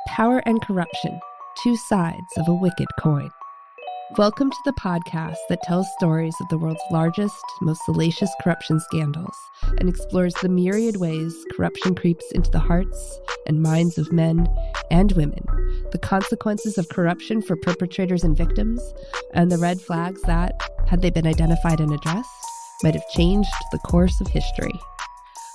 Power and corruption, two sides of a wicked coin. Welcome to the podcast that tells stories of the world's largest, most salacious corruption scandals and explores the myriad ways corruption creeps into the hearts and minds of men and women, the consequences of corruption for perpetrators and victims, and the red flags that, had they been identified and addressed, might have changed the course of history.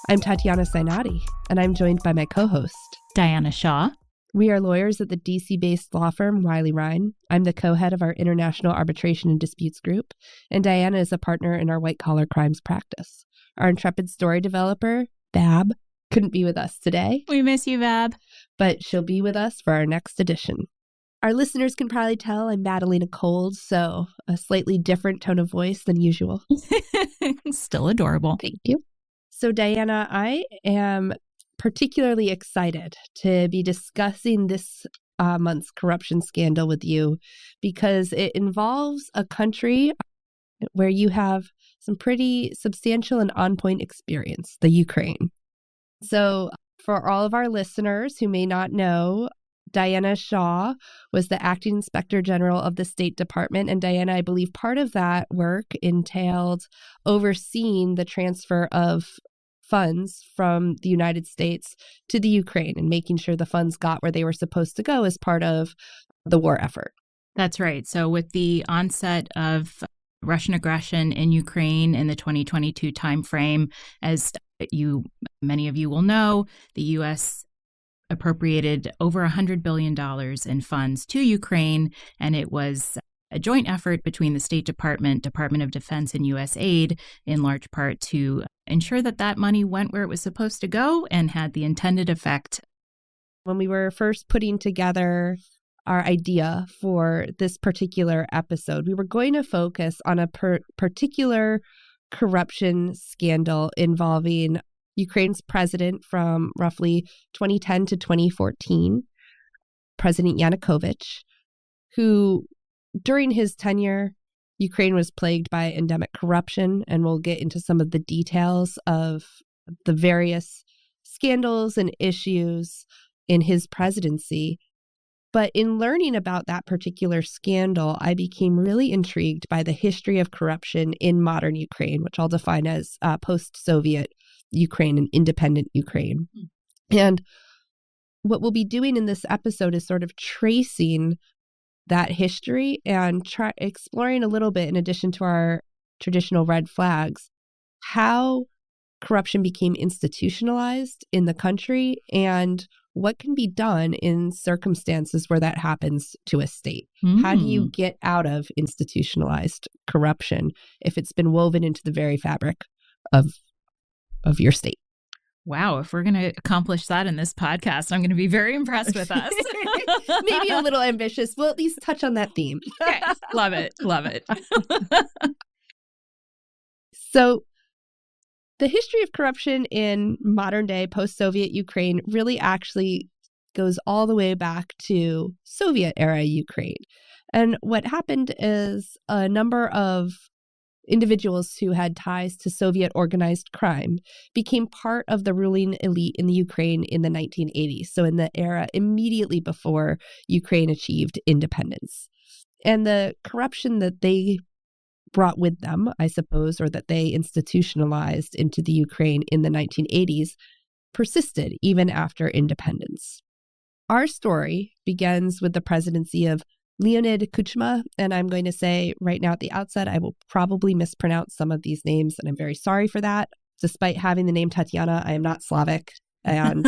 I'm Tatiana Sainati, and I'm joined by my co-host, Diana Shaw. We are lawyers at the DC-based law firm Wiley Ryan. I'm the co-head of our International Arbitration and Disputes Group, and Diana is a partner in our white-collar crimes practice. Our intrepid story developer, Bab, couldn't be with us today. We miss you, Bab. But she'll be with us for our next edition. Our listeners can probably tell I'm battling a cold, so a slightly different tone of voice than usual. Still adorable. Thank you. So, Diana, I am particularly excited to be discussing this month's corruption scandal with you because it involves a country where you have some pretty substantial and on-point experience, the Ukraine. So for all of our listeners who may not know, Diana Shaw was the acting inspector general of the State Department. And Diana, I believe part of that work entailed overseeing the transfer of funds from the United States to the Ukraine and making sure the funds got where they were supposed to go as part of the war effort. That's right. So with the onset of Russian aggression in Ukraine in the 2022 timeframe, as many of you will know, the U.S. appropriated over $100 billion in funds to Ukraine, and it was a joint effort between the State Department, Department of Defense, and USAID, in large part to ensure that that money went where it was supposed to go and had the intended effect. When we were first putting together our idea for this particular episode, we were going to focus on a particular corruption scandal involving Ukraine's president from roughly 2010 to 2014, President Yanukovych, who during his tenure, Ukraine was plagued by endemic corruption, and we'll get into some of the details of the various scandals and issues in his presidency. But in learning about that particular scandal, I became really intrigued by the history of corruption in modern Ukraine, which I'll define as post-Soviet Ukraine and independent Ukraine. And what we'll be doing in this episode is sort of tracing that history and exploring a little bit, in addition to our traditional red flags, how corruption became institutionalized in the country and what can be done in circumstances where that happens to a state. How do you get out of institutionalized corruption if it's been woven into the very fabric of your state? Wow, if we're going to accomplish that in this podcast, I'm going to be very impressed with us. Maybe a little ambitious. We'll at least touch on that theme. Okay. Love it. Love it. So the history of corruption in modern day post-Soviet Ukraine really actually goes all the way back to Soviet era Ukraine. And what happened is a number of individuals who had ties to Soviet organized crime became part of the ruling elite in the Ukraine in the 1980s, so in the era immediately before Ukraine achieved independence. And the corruption that they brought with them, I suppose, or that they institutionalized into the Ukraine in the 1980s, persisted even after independence. Our story begins with the presidency of Leonid Kuchma, and I'm going to say right now at the outset, I will probably mispronounce some of these names, and I'm very sorry for that. Despite having the name Tatiana, I am not Slavic, and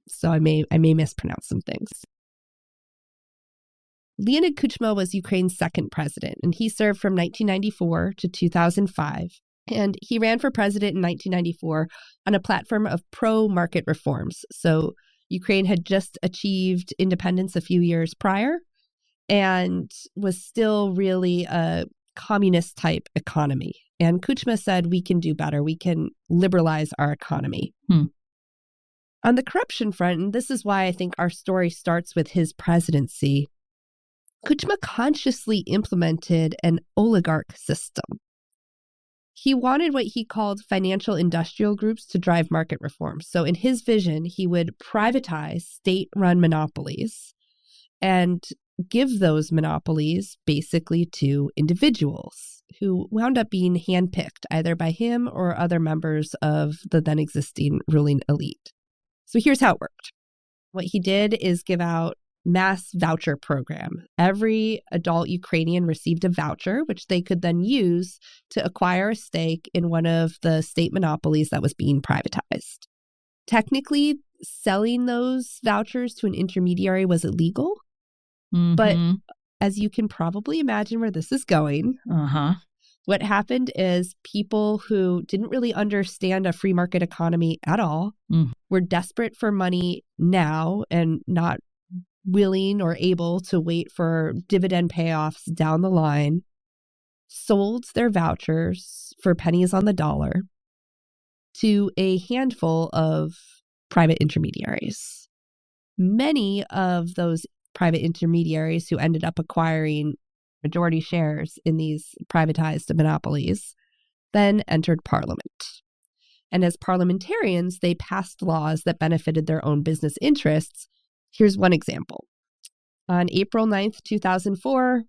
so I may mispronounce some things. Leonid Kuchma was Ukraine's second president, and he served from 1994 to 2005. And he ran for president in 1994 on a platform of pro-market reforms. So Ukraine had just achieved independence a few years prior and was still really a communist type economy. And Kuchma said, we can do better. We can liberalize our economy. On the corruption front, and this is why I think our story starts with his presidency, Kuchma consciously implemented an oligarch system. He wanted what he called financial industrial groups to drive market reform. So in his vision, he would privatize state-run monopolies and give those monopolies basically to individuals who wound up being handpicked either by him or other members of the then existing ruling elite. So here's how it worked. What he did is give out mass voucher program. Every adult Ukrainian received a voucher, which they could then use to acquire a stake in one of the state monopolies that was being privatized. Technically, selling those vouchers to an intermediary was illegal, but as you can probably imagine where this is going, what happened is people who didn't really understand a free market economy at all were desperate for money now and not willing or able to wait for dividend payoffs down the line, sold their vouchers for pennies on the dollar to a handful of private intermediaries. Many of those private intermediaries who ended up acquiring majority shares in these privatized monopolies then entered parliament. And as parliamentarians, they passed laws that benefited their own business interests. Here's one example. On April 9th, 2004,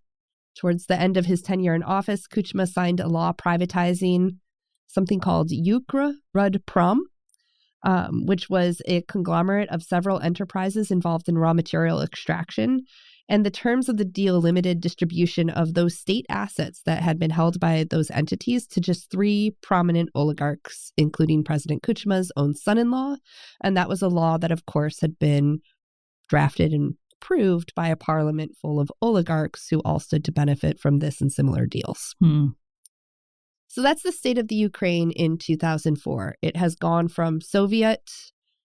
towards the end of his tenure in office, Kuchma signed a law privatizing something called Ukr-Rud-Prom, which was a conglomerate of several enterprises involved in raw material extraction. And the terms of the deal limited distribution of those state assets that had been held by those entities to just 3 prominent oligarchs, including President Kuchma's own son-in-law. And that was a law that, of course, had been drafted and approved by a parliament full of oligarchs who all stood to benefit from this and similar deals. So that's the state of the Ukraine in 2004. It has gone from Soviet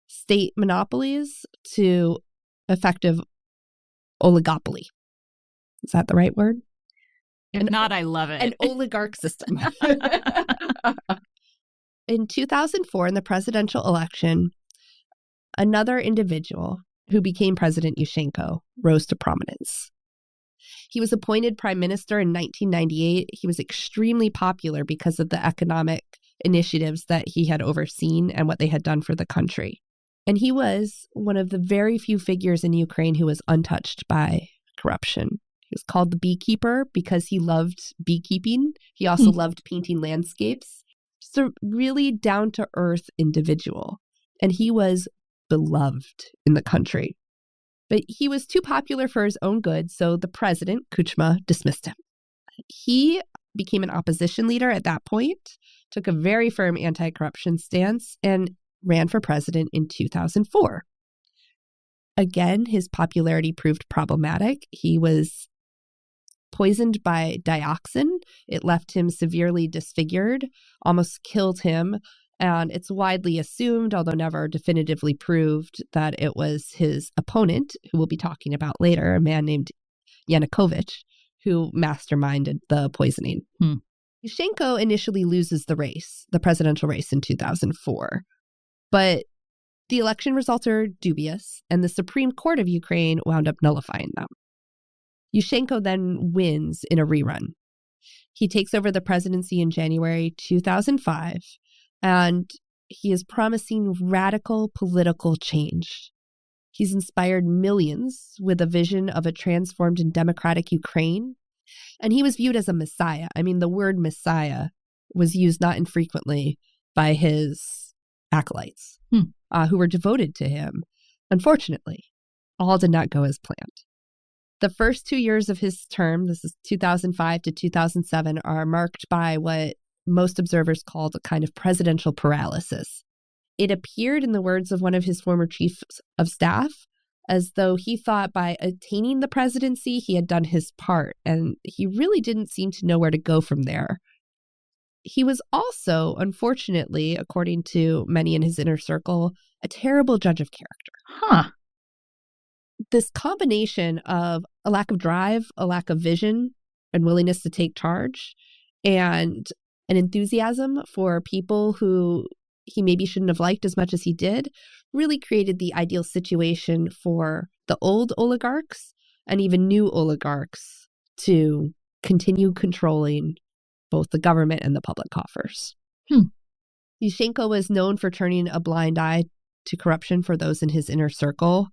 state monopolies to effective oligopoly. Is that the right word? If not, I love it. An oligarch system. In 2004, in the presidential election, another individual who became President Yushchenko rose to prominence. He was appointed prime minister in 1998. He was extremely popular because of the economic initiatives that he had overseen and what they had done for the country. And he was one of the very few figures in Ukraine who was untouched by corruption. He was called the beekeeper because he loved beekeeping. He also loved painting landscapes. Just a really down-to-earth individual. And he was beloved in the country. But he was too popular for his own good, so the president, Kuchma, dismissed him. He became an opposition leader at that point, took a very firm anti-corruption stance, and ran for president in 2004. Again, his popularity proved problematic. He was poisoned by dioxin. It left him severely disfigured, almost killed him. And it's widely assumed, although never definitively proved, that it was his opponent, who we'll be talking about later, a man named Yanukovych, who masterminded the poisoning. Yushchenko initially loses the presidential race in 2004. But the election results are dubious, and the Supreme Court of Ukraine wound up nullifying them. Yushchenko then wins in a rerun. He takes over the presidency in January 2005. And he is promising radical political change. He's inspired millions with a vision of a transformed and democratic Ukraine. And he was viewed as a messiah. I mean, the word messiah was used not infrequently by his acolytes who were devoted to him. Unfortunately, all did not go as planned. The first 2 years of his term, this is 2005 to 2007, are marked by what most observers called a kind of presidential paralysis. It appeared, in the words of one of his former chiefs of staff, as though he thought by attaining the presidency, he had done his part, and he really didn't seem to know where to go from there. He was also, unfortunately, according to many in his inner circle, a terrible judge of character. This combination of a lack of drive, a lack of vision, and willingness to take charge, and an enthusiasm for people who he maybe shouldn't have liked as much as he did, really created the ideal situation for the old oligarchs and even new oligarchs to continue controlling both the government and the public coffers. Yushchenko was known for turning a blind eye to corruption for those in his inner circle,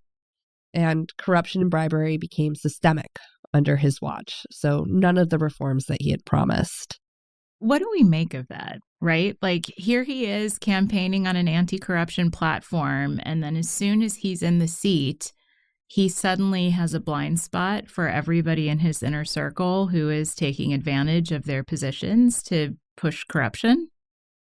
and corruption and bribery became systemic under his watch. So none of the reforms that he had promised. What do we make of that, right? Like, here he is campaigning on an anti-corruption platform, and then as soon as he's in the seat, he suddenly has a blind spot for everybody in his inner circle who is taking advantage of their positions to push corruption.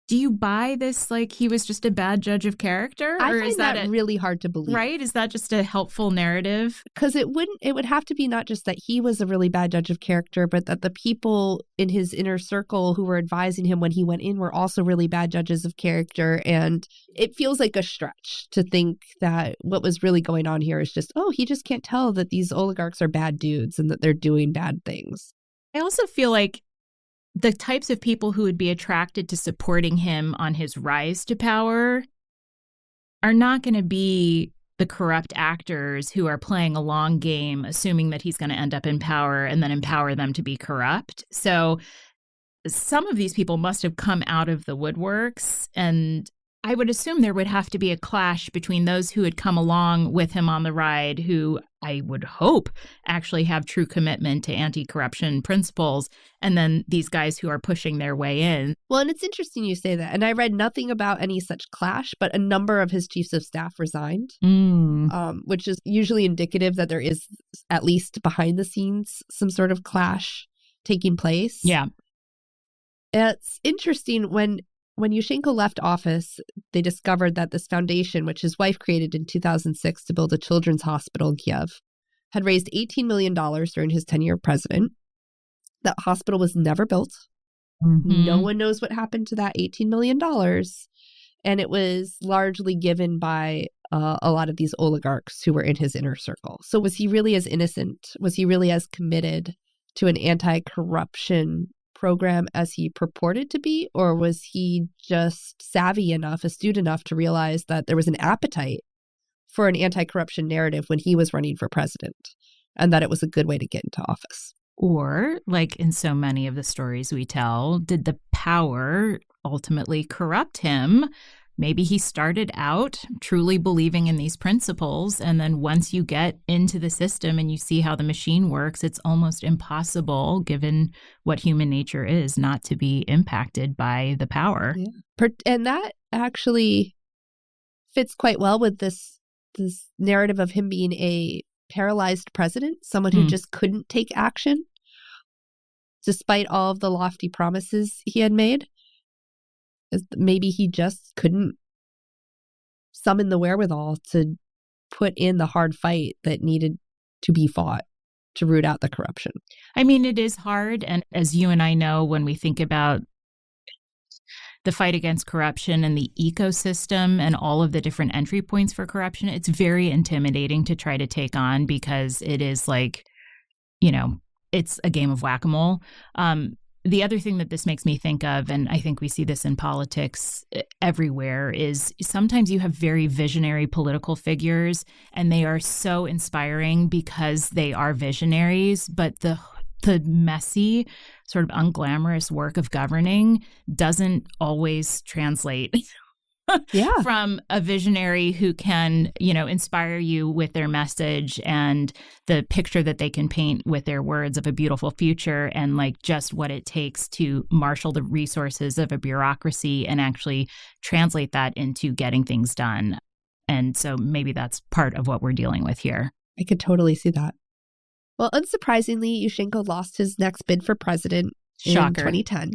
Do you buy this, like he was just a bad judge of character? I find that really hard to believe. Right? Is that just a helpful narrative? Because it would have to be not just that he was a really bad judge of character, but that the people in his inner circle who were advising him when he went in were also really bad judges of character. And it feels like a stretch to think that what was really going on here is just, he just can't tell that these oligarchs are bad dudes and that they're doing bad things. I also feel like the types of people who would be attracted to supporting him on his rise to power are not going to be the corrupt actors who are playing a long game, assuming that he's going to end up in power and then empower them to be corrupt. So some of these people must have come out of the woodworks, and I would assume there would have to be a clash between those who had come along with him on the ride, who I would hope actually have true commitment to anti-corruption principles, and then these guys who are pushing their way in. Well, and it's interesting you say that. And I read nothing about any such clash, but a number of his chiefs of staff resigned, which is usually indicative that there is, at least behind the scenes, some sort of clash taking place. Yeah. It's interesting when Yushchenko left office, they discovered that this foundation, which his wife created in 2006 to build a children's hospital in Kiev, had raised $18 million during his tenure as president. That hospital was never built. No one knows what happened to that $18 million. And it was largely given by a lot of these oligarchs who were in his inner circle. So was he really as innocent? Was he really as committed to an anti-corruption program as he purported to be, or was he just savvy enough, astute enough to realize that there was an appetite for an anti-corruption narrative when he was running for president, and that it was a good way to get into office? Or, like in so many of the stories we tell, did the power ultimately corrupt him? Maybe he started out truly believing in these principles, and then once you get into the system and you see how the machine works, it's almost impossible, given what human nature is, not to be impacted by the power. Yeah. And that actually fits quite well with this narrative of him being a paralyzed president, someone who just couldn't take action, despite all of the lofty promises he had made. Maybe he just couldn't summon the wherewithal to put in the hard fight that needed to be fought to root out the corruption. I mean, it is hard. And as you and I know, when we think about the fight against corruption and the ecosystem and all of the different entry points for corruption, it's very intimidating to try to take on, because it is like, it's a game of whack-a-mole. The other thing that this makes me think of, and I think we see this in politics everywhere, is sometimes you have very visionary political figures, and they are so inspiring because they are visionaries, but the messy, sort of unglamorous work of governing doesn't always translate from a visionary who can, inspire you with their message and the picture that they can paint with their words of a beautiful future, and like just what it takes to marshal the resources of a bureaucracy and actually translate that into getting things done. And so maybe that's part of what we're dealing with here. I could totally see that. Well, unsurprisingly, Yushchenko lost his next bid for president in 2010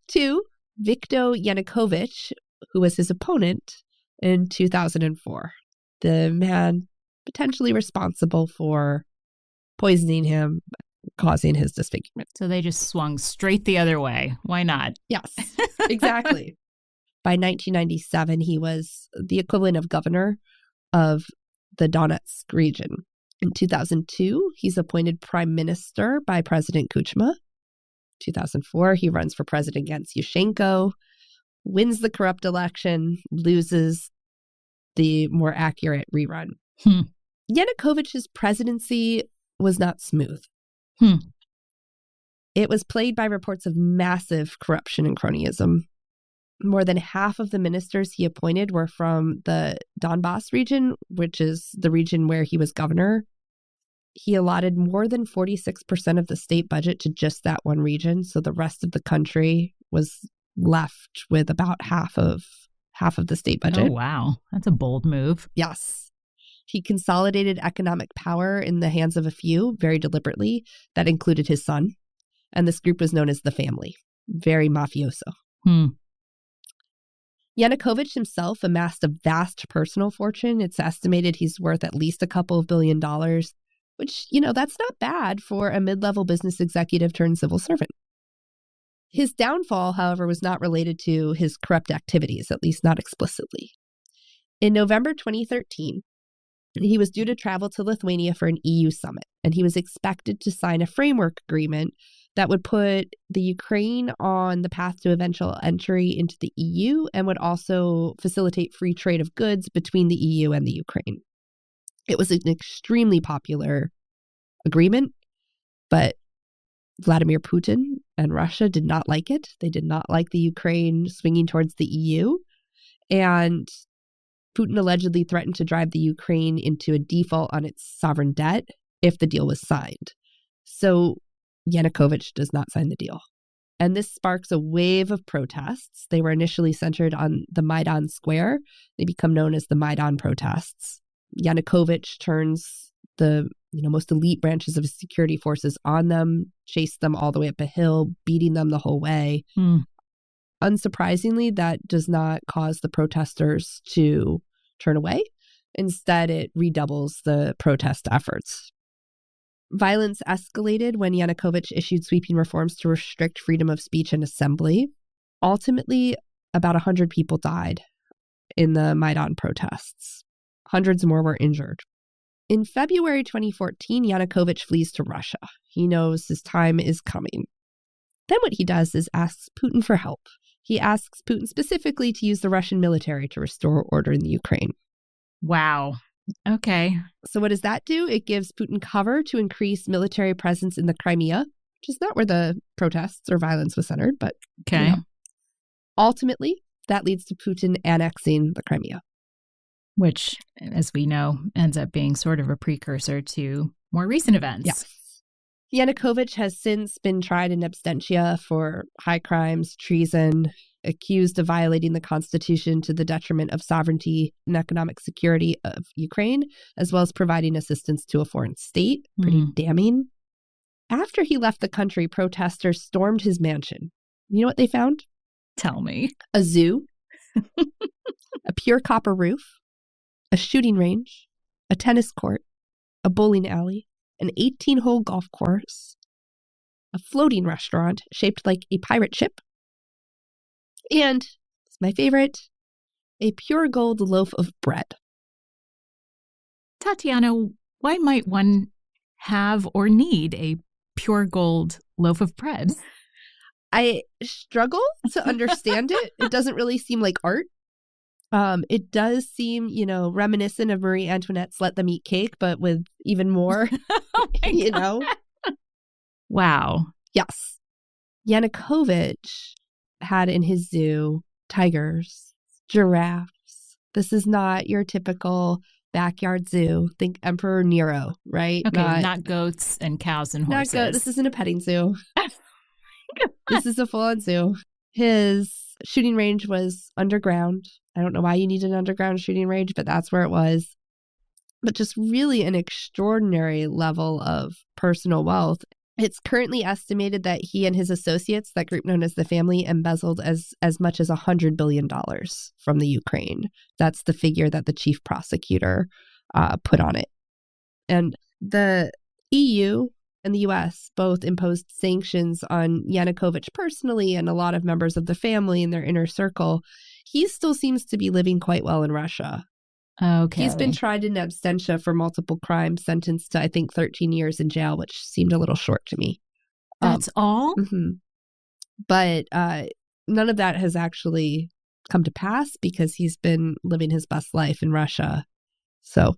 to Victor Yanukovych, who was his opponent in 2004. The man potentially responsible for poisoning him, causing his disfigurement. So they just swung straight the other way. Why not? Yes, exactly. By 1997, he was the equivalent of governor of the Donetsk region. In 2002, he's appointed prime minister by President Kuchma. 2004, he runs for president against Yushchenko, wins the corrupt election, loses the more accurate rerun. Yanukovych's presidency was not smooth. It was plagued by reports of massive corruption and cronyism. More than half of the ministers he appointed were from the Donbass region, which is the region where he was governor. He allotted more than 46% of the state budget to just that one region, so the rest of the country was left with about half of the state budget. Oh, wow. That's a bold move. Yes. He consolidated economic power in the hands of a few very deliberately. That included his son, and this group was known as the family. Very mafioso. Yanukovych himself amassed a vast personal fortune. It's estimated he's worth at least a couple of $1 billion, which, that's not bad for a mid-level business executive turned civil servant. His downfall, however, was not related to his corrupt activities, at least not explicitly. In November 2013, he was due to travel to Lithuania for an EU summit, and he was expected to sign a framework agreement that would put the Ukraine on the path to eventual entry into the EU and would also facilitate free trade of goods between the EU and the Ukraine. It was an extremely popular agreement, but Vladimir Putin and Russia did not like it. They did not like the Ukraine swinging towards the EU, and Putin allegedly threatened to drive the Ukraine into a default on its sovereign debt if the deal was signed. So Yanukovych does not sign the deal. And this sparks a wave of protests. They were initially centered on the Maidan Square. They become known as the Maidan protests. Yanukovych turns the most elite branches of his security forces on them, chased them all the way up a hill, beating them the whole way. Unsurprisingly, that does not cause the protesters to turn away. Instead, it redoubles the protest efforts. Violence escalated when Yanukovych issued sweeping reforms to restrict freedom of speech and assembly. Ultimately, about 100 people died in the Maidan protests. Hundreds more were injured. In February 2014, Yanukovych flees to Russia. He knows his time is coming. Then what he does is asks Putin for help. He asks Putin specifically to use the Russian military to restore order in the Ukraine. Wow. Okay. So what does that do? It gives Putin cover to increase military presence in the Crimea, which is not where the protests or violence was centered, but okay. Ultimately, that leads to Putin annexing the Crimea. Which, as we know, ends up being sort of a precursor to more recent events. Yes. Yanukovych has since been tried in absentia for high crimes, treason, accused of violating the Constitution to the detriment of sovereignty and economic security of Ukraine, as well as providing assistance to a foreign state. Pretty damning. After he left the country, protesters stormed his mansion. You know what they found? Tell me. A zoo, a pure copper roof, a shooting range, a tennis court, a bowling alley, an 18-hole golf course, a floating restaurant shaped like a pirate ship, and, it's my favorite, a pure gold loaf of bread. Tatiana, why might one have or need a pure gold loaf of bread? I struggle to understand it. It doesn't really seem like art. It does seem, reminiscent of Marie Antoinette's Let Them Eat Cake, but with even more, God. Wow. Yes. Yanukovych had in his zoo tigers, giraffes. This is not your typical backyard zoo. Think Emperor Nero, right? Okay, not goats and cows and horses. This isn't a petting zoo. This is a full-on zoo. His shooting range was underground. I don't know why you need an underground shooting range, but that's where it was. But just really an extraordinary level of personal wealth. It's currently estimated that he and his associates, that group known as the family, embezzled as much as $100 billion from the Ukraine. That's the figure that the chief prosecutor put on it. And the EU and the U.S. both imposed sanctions on Yanukovych personally and a lot of members of the family in their inner circle. He still seems to be living quite well in Russia. Okay. He's been tried in absentia for multiple crimes, sentenced to, I think, 13 years in jail, which seemed a little short to me. That's all? Mm-hmm. But none of that has actually come to pass because he's been living his best life in Russia. So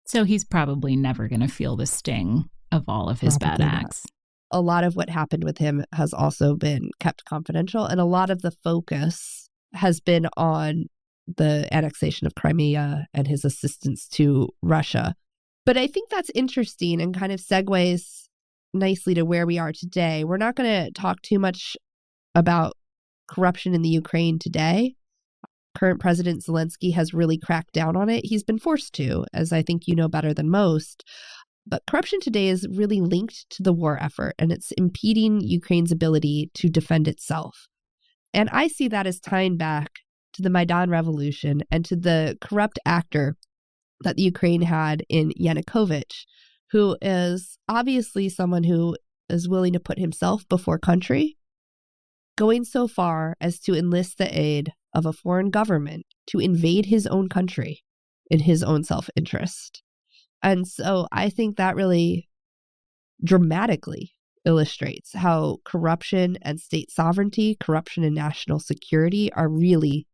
he's probably never going to feel the sting of all of his bad acts. a lot of what happened with him has also been kept confidential, and a lot of the focus has been on the annexation of Crimea and his assistance to Russia. But I think that's interesting and kind of segues nicely to where we are today. We're not going to talk too much about corruption in the Ukraine today. Current President Zelensky has really cracked down on it. He's been forced to, as I think you know better than most. But corruption today is really linked to the war effort, and it's impeding Ukraine's ability to defend itself. And I see that as tying back to the Maidan Revolution and to the corrupt actor that the Ukraine had in Yanukovych, who is obviously someone who is willing to put himself before country, going so far as to enlist the aid of a foreign government to invade his own country in his own self-interest. And so I think that really dramatically illustrates how corruption and state sovereignty, corruption and national security are really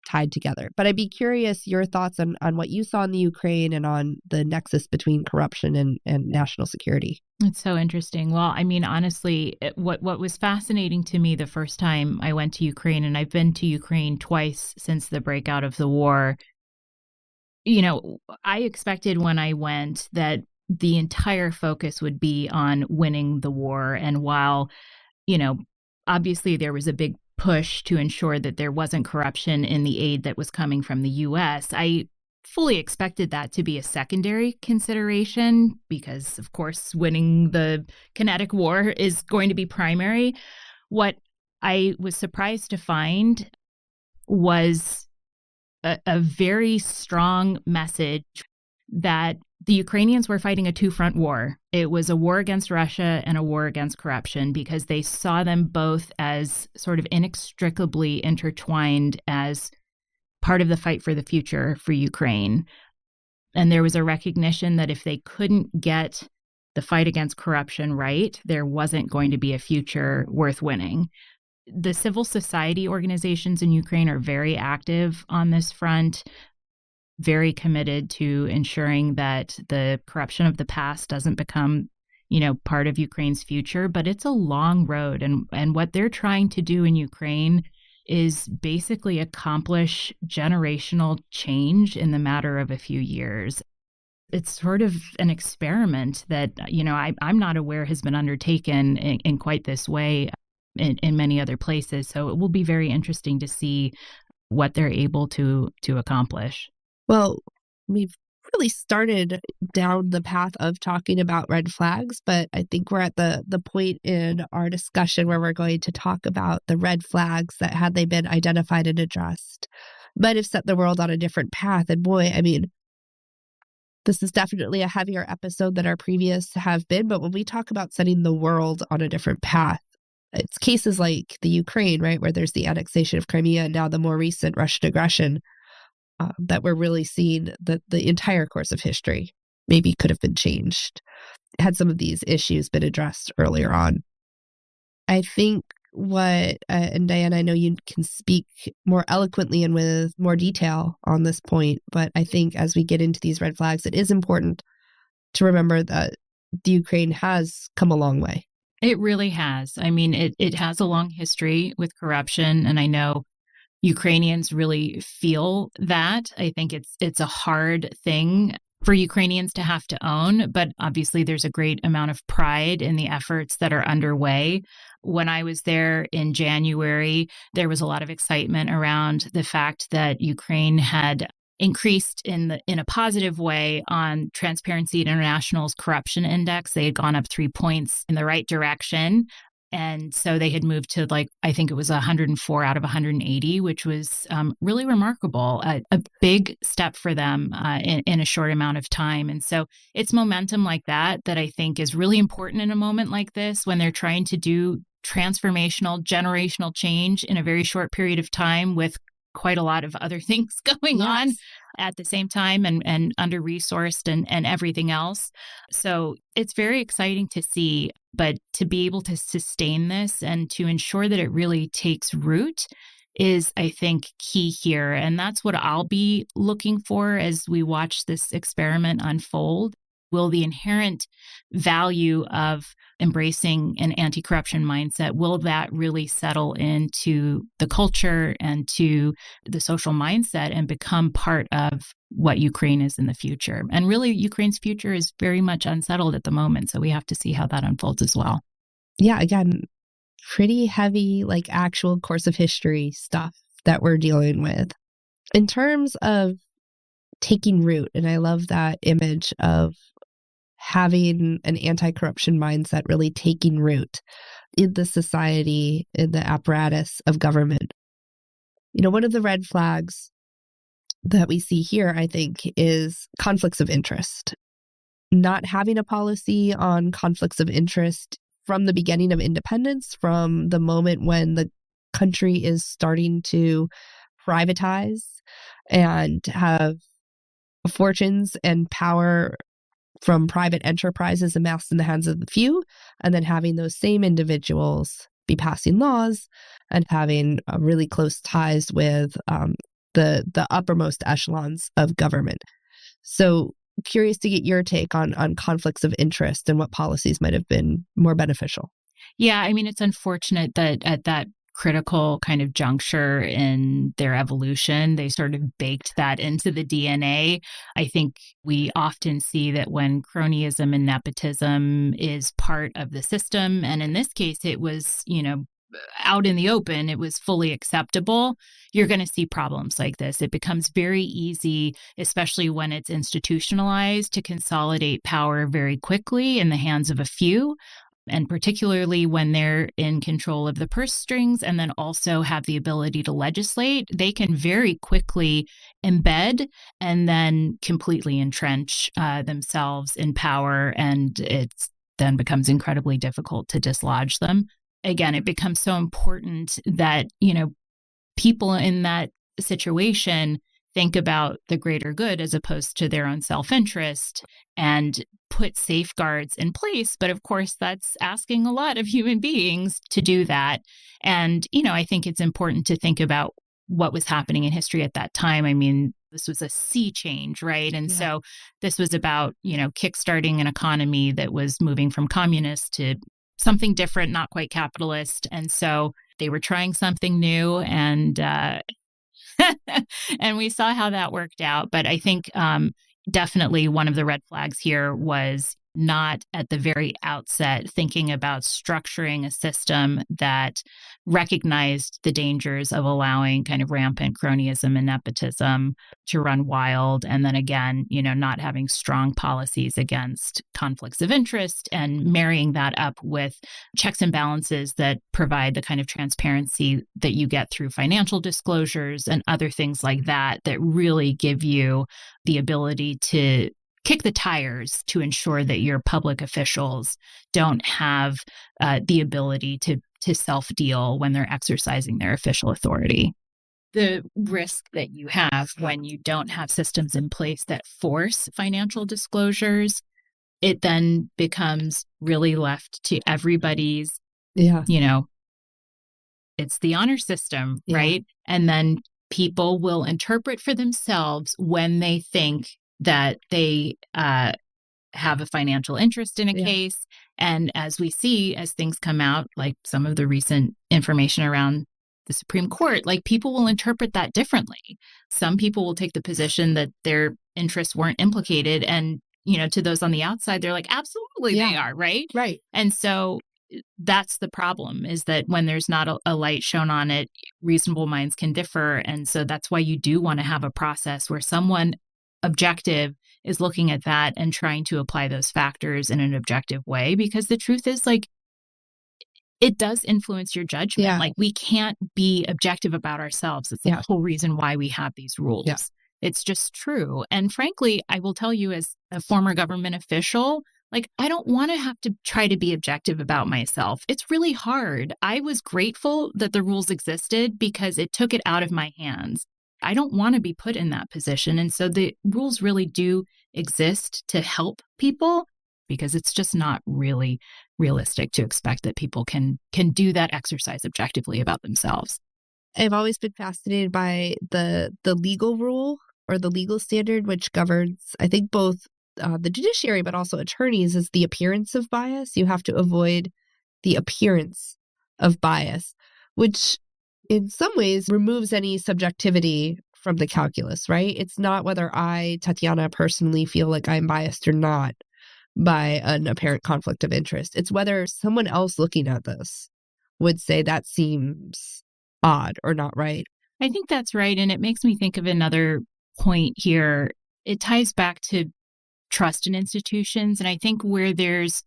tied together. But I'd be curious your thoughts on what you saw in the Ukraine and on the nexus between corruption and national security. It's so interesting. Well, I mean, honestly, what was fascinating to me the first time I went to Ukraine, and I've been to Ukraine twice since the breakout of the war, you know, I expected when I went that the entire focus would be on winning the war. And while, you know, obviously there was a big push to ensure that there wasn't corruption in the aid that was coming from the U.S., I fully expected that to be a secondary consideration because, of course, winning the kinetic war is going to be primary. What I was surprised to find was a very strong message that the Ukrainians were fighting a two-front war. It was a war against Russia and a war against corruption because they saw them both as sort of inextricably intertwined as part of the fight for the future for Ukraine. And there was a recognition that if they couldn't get the fight against corruption right, there wasn't going to be a future worth winning. The civil society organizations in Ukraine are very active on this front, very committed to ensuring that the corruption of the past doesn't become, you know, part of Ukraine's future. But it's a long road. And what they're trying to do in Ukraine is basically accomplish generational change in the matter of a few years. It's sort of an experiment that, you know, I'm not aware has been undertaken in quite this way in many other places. So it will be very interesting to see what they're able to accomplish. Well, we've really started down the path of talking about red flags, but I think we're at the point in our discussion where we're going to talk about the red flags that, had they been identified and addressed, might have set the world on a different path. And boy, I mean, this is definitely a heavier episode than our previous have been, but when we talk about setting the world on a different path, it's cases like the Ukraine, right, where there's the annexation of Crimea and now the more recent Russian aggression, that we're really seeing that the entire course of history maybe could have been changed had some of these issues been addressed earlier on. I think and Diana, I know you can speak more eloquently and with more detail on this point, but I think as we get into these red flags, it is important to remember that the Ukraine has come a long way. It really has. I mean, it has a long history with corruption, and I know Ukrainians really feel that. I think it's a hard thing for Ukrainians to have to own, but obviously there's a great amount of pride in the efforts that are underway. When I was there in January, there was a lot of excitement around the fact that Ukraine had increased in a positive way on Transparency International's corruption index. They had gone up 3 points in the right direction. And so they had moved to, like, I think it was 104 out of 180, which was really remarkable, a big step for them in a short amount of time. And so it's momentum like that I think is really important in a moment like this when they're trying to do transformational, generational change in a very short period of time with quite a lot of other things going on at the same time and under-resourced and everything else. So it's very exciting to see, but to be able to sustain this and to ensure that it really takes root is, I think, key here. And that's what I'll be looking for as we watch this experiment unfold. Will the inherent value of embracing an anti-corruption mindset, will that really settle into the culture and to the social mindset and become part of what Ukraine is in the future? And really, Ukraine's future is very much unsettled at the moment. So we have to see how that unfolds as well. Yeah, again, pretty heavy, like actual course of history stuff that we're dealing with. In terms of taking root, and I love that image of having an anti-corruption mindset really taking root in the society, in the apparatus of government. One of the red flags that we see here, I think, is conflicts of interest. Not having a policy on conflicts of interest from the beginning of independence, from the moment when the country is starting to privatize and have fortunes and power from private enterprises amassed in the hands of the few, and then having those same individuals be passing laws and having really close ties with the uppermost echelons of government. So curious to get your take on conflicts of interest and what policies might have been more beneficial. Yeah, I mean, it's unfortunate that at that critical kind of juncture in their evolution, they sort of baked that into the DNA. I think we often see that when cronyism and nepotism is part of the system, and in this case, it was, out in the open, it was fully acceptable, you're going to see problems like this. It becomes very easy, especially when it's institutionalized, to consolidate power very quickly in the hands of a few. And particularly when they're in control of the purse strings and then also have the ability to legislate, they can very quickly embed and then completely entrench themselves in power. And it then becomes incredibly difficult to dislodge them. Again, it becomes so important that, people in that situation think about the greater good as opposed to their own self-interest and put safeguards in place. But of course, that's asking a lot of human beings to do that. And, I think it's important to think about what was happening in history at that time. I mean, this was a sea change, right? And so this was about, kickstarting an economy that was moving from communist to something different, not quite capitalist. And so they were trying something new, and and we saw how that worked out. But I think definitely one of the red flags here was not at the very outset thinking about structuring a system that recognized the dangers of allowing kind of rampant cronyism and nepotism to run wild. And then again, not having strong policies against conflicts of interest and marrying that up with checks and balances that provide the kind of transparency that you get through financial disclosures and other things like that, that really give you the ability to kick the tires to ensure that your public officials don't have the ability to self-deal when they're exercising their official authority. The risk that you have when you don't have systems in place that force financial disclosures, it then becomes really left to everybody's, it's the honor system, right? And then people will interpret for themselves when they think that they have a financial interest in a case. And as we see, as things come out, like some of the recent information around the Supreme Court, like people will interpret that differently. Some people will take the position that their interests weren't implicated. And, to those on the outside, they're like, absolutely they are, right? Right. And so that's the problem, is that when there's not a light shown on it, reasonable minds can differ. And so that's why you do want to have a process where someone objective is looking at that and trying to apply those factors in an objective way, because the truth is, like, it does influence your judgment. Yeah. Like, we can't be objective about ourselves. It's the whole reason why we have these rules. Yeah. It's just true. And frankly, I will tell you, as a former government official, like, I don't want to have to try to be objective about myself. It's really hard. I was grateful that the rules existed because it took it out of my hands. I don't want to be put in that position. And so the rules really do exist to help people, because it's just not really realistic to expect that people can do that exercise objectively about themselves. I've always been fascinated by the legal rule or the legal standard, which governs, I think, both the judiciary, but also attorneys, is the appearance of bias. You have to avoid the appearance of bias, which in some ways removes any subjectivity from the calculus, right? It's not whether I, Tatiana, personally feel like I'm biased or not by an apparent conflict of interest. It's whether someone else looking at this would say that seems odd or not right. I think that's right. And it makes me think of another point here. It ties back to trust in institutions. And I think where there's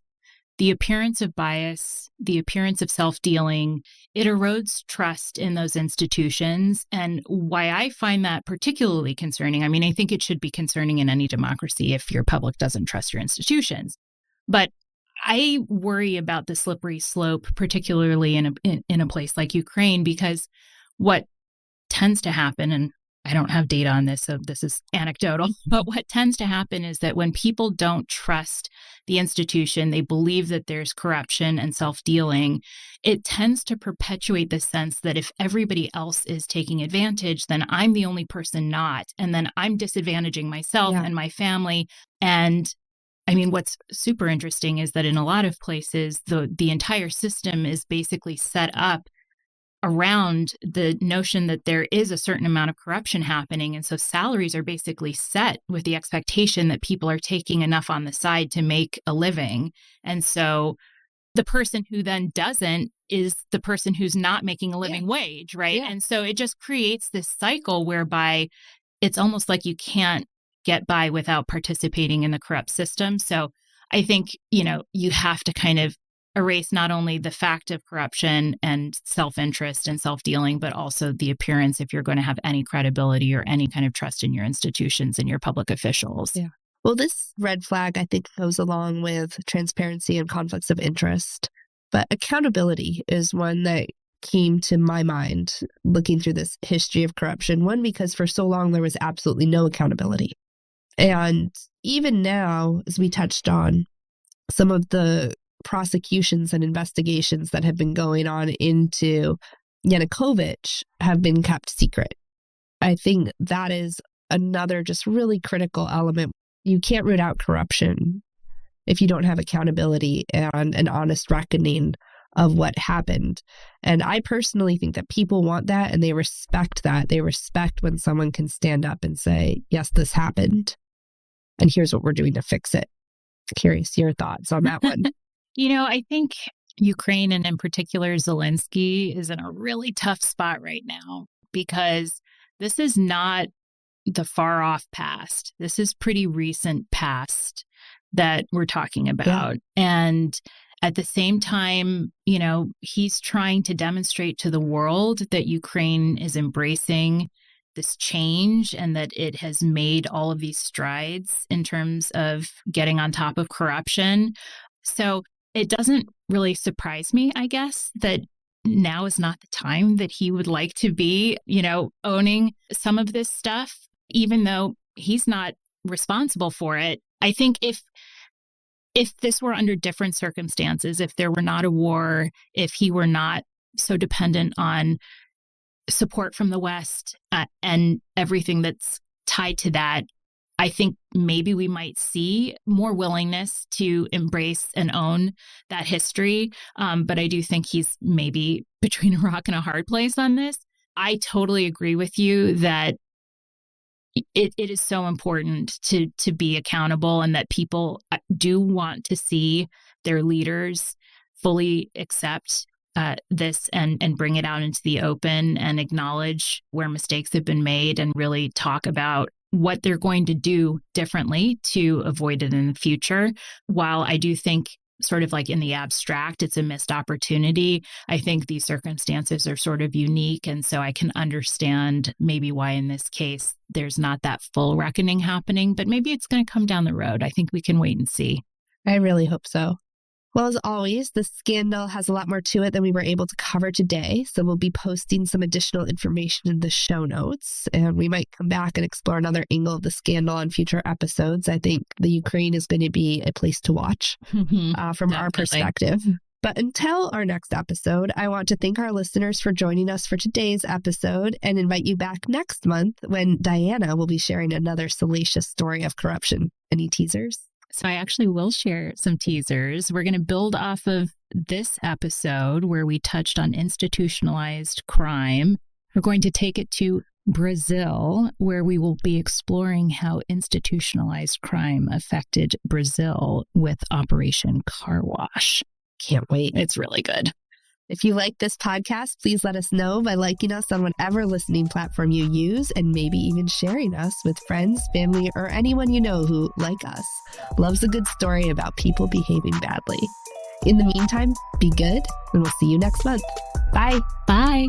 the appearance of bias, the appearance of self-dealing, it erodes trust in those institutions. And why I find that particularly concerning, I mean, I think it should be concerning in any democracy if your public doesn't trust your institutions. But I worry about the slippery slope, particularly in a place like Ukraine, because what tends to happen, and I don't have data on this, so this is anecdotal, but what tends to happen is that when people don't trust the institution, they believe that there's corruption and self-dealing, it tends to perpetuate the sense that if everybody else is taking advantage, then I'm the only person not, and then I'm disadvantaging myself and my family. And I mean, what's super interesting is that in a lot of places, the entire system is basically set up around the notion that there is a certain amount of corruption happening. And so salaries are basically set with the expectation that people are taking enough on the side to make a living. And so the person who then doesn't is the person who's not making a living wage, right? And so it just creates this cycle whereby it's almost like you can't get by without participating in the corrupt system. So I think, you have to kind of erase not only the fact of corruption and self-interest and self-dealing, but also the appearance if you're going to have any credibility or any kind of trust in your institutions and your public officials. Yeah. Well, this red flag, I think, goes along with transparency and conflicts of interest. But accountability is one that came to my mind looking through this history of corruption. One, because for so long there was absolutely no accountability. And even now, as we touched on, some of the prosecutions and investigations that have been going on into Yanukovych have been kept secret. I think that is another just really critical element. You can't root out corruption if you don't have accountability and an honest reckoning of what happened. And I personally think that people want that, and they respect that. They respect when someone can stand up and say, yes, this happened, and here's what we're doing to fix it. Curious your thoughts on that one. I think Ukraine, and in particular Zelensky, is in a really tough spot right now because this is not the far off past. This is pretty recent past that we're talking about. Yeah. And at the same time, he's trying to demonstrate to the world that Ukraine is embracing this change and that it has made all of these strides in terms of getting on top of corruption. So it doesn't really surprise me, I guess, that now is not the time that he would like to be, owning some of this stuff, even though he's not responsible for it. I think if this were under different circumstances, if there were not a war, if he were not so dependent on support from the West and everything that's tied to that, I think maybe we might see more willingness to embrace and own that history. But I do think he's maybe between a rock and a hard place on this. I totally agree with you that it is so important to be accountable, and that people do want to see their leaders fully accept this and bring it out into the open and acknowledge where mistakes have been made and really talk about what they're going to do differently to avoid it in the future. While I do think sort of like in the abstract, it's a missed opportunity, I think these circumstances are sort of unique. And so I can understand maybe why in this case, there's not that full reckoning happening, but maybe it's going to come down the road. I think we can wait and see. I really hope so. Well, as always, this scandal has a lot more to it than we were able to cover today. So we'll be posting some additional information in the show notes, and we might come back and explore another angle of the scandal on future episodes. I think the Ukraine is going to be a place to watch from our perspective. But until our next episode, I want to thank our listeners for joining us for today's episode and invite you back next month when Diana will be sharing another salacious story of corruption. Any teasers? So I actually will share some teasers. We're going to build off of this episode where we touched on institutionalized crime. We're going to take it to Brazil, where we will be exploring how institutionalized crime affected Brazil with Operation Car Wash. Can't wait. It's really good. If you like this podcast, please let us know by liking us on whatever listening platform you use and maybe even sharing us with friends, family, or anyone you know who, like us, loves a good story about people behaving badly. In the meantime, be good, and we'll see you next month. Bye. Bye.